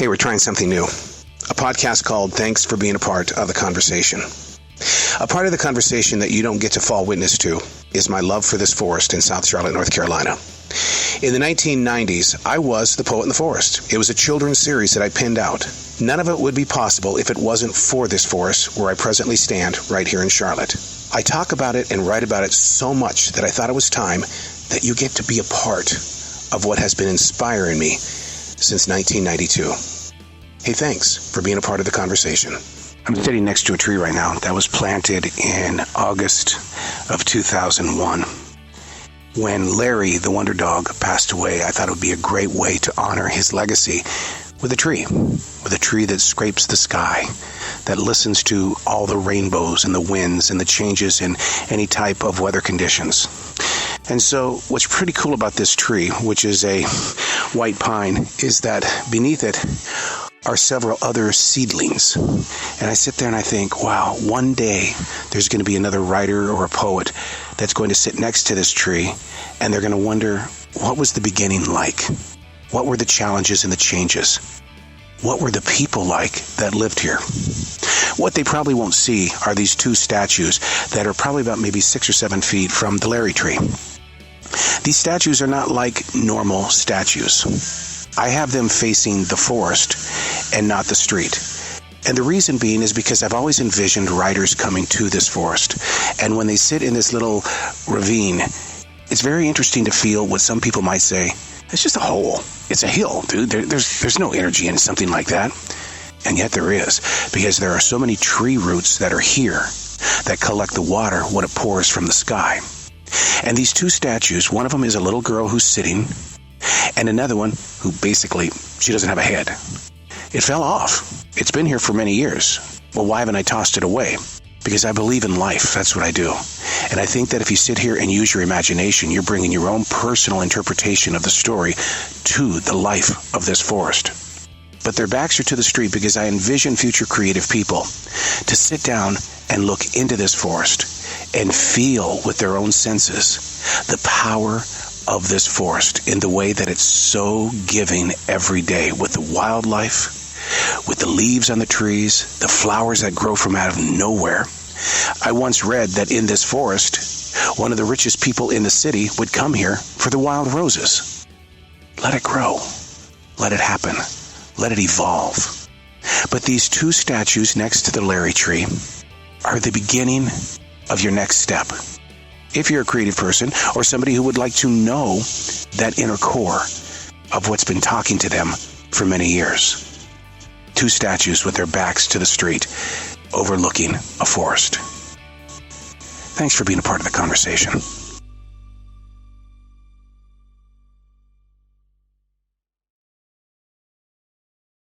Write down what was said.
Hey, we're trying something new. A podcast called Thanks for Being a Part of the Conversation. A part of the conversation that you don't get to fall witness to is my love for this forest in South Charlotte, North Carolina. In the 1990s, I was The Poet in the Forest. It was a children's series that I pinned out. None of it would be possible if it wasn't for this forest where I presently stand right here in Charlotte. I talk about it and write about it so much that I thought it was time that you get to be a part of what has been inspiring me since 1992. Hey, thanks for being a part of the conversation. I'm sitting next to a tree right now that was planted in August of 2001. When Larry, the Wonder Dog, passed away, I thought it would be a great way to honor his legacy with a tree that scrapes the sky, that listens to all the rainbows and the winds and the changes in any type of weather conditions. And so what's pretty cool about this tree, which is a white pine, is that beneath it are several other seedlings. And I sit there and I think, wow, one day there's going to be another writer or a poet that's going to sit next to this tree, and they're going to wonder, what was the beginning like? What were the challenges and the changes? What were the people like that lived here? What they probably won't see are these two statues that are probably about maybe 6 or 7 feet from the Larry tree. These statues are not like normal statues. I have them facing the forest and not the street. And the reason being is because I've always envisioned riders coming to this forest. And when they sit in this little ravine, it's very interesting to feel what some people might say, it's just a hole. It's a hill, dude. There's no energy in something like that. And yet there is, because there are so many tree roots that are here that collect the water when it pours from the sky. And these two statues, one of them is a little girl who's sitting, and another one who basically, she doesn't have a head. It fell off. It's been here for many years. Well, why haven't I tossed it away? Because I believe in life. That's what I do. And I think that if you sit here and use your imagination, you're bringing your own personal interpretation of the story to the life of this forest. But their backs are to the street because I envision future creative people to sit down and look into this forest and feel with their own senses the power of this forest in the way that it's so giving every day, with the wildlife, with the leaves on the trees, the flowers that grow from out of nowhere. I once read that in this forest, one of the richest people in the city would come here for the wild roses. Let it grow. Let it happen. Let it evolve. But these two statues next to the Larry tree are the beginning of your next step. If you're a creative person or somebody who would like to know that inner core of what's been talking to them for many years. Two statues with their backs to the street, overlooking a forest. Thanks for being a part of the conversation.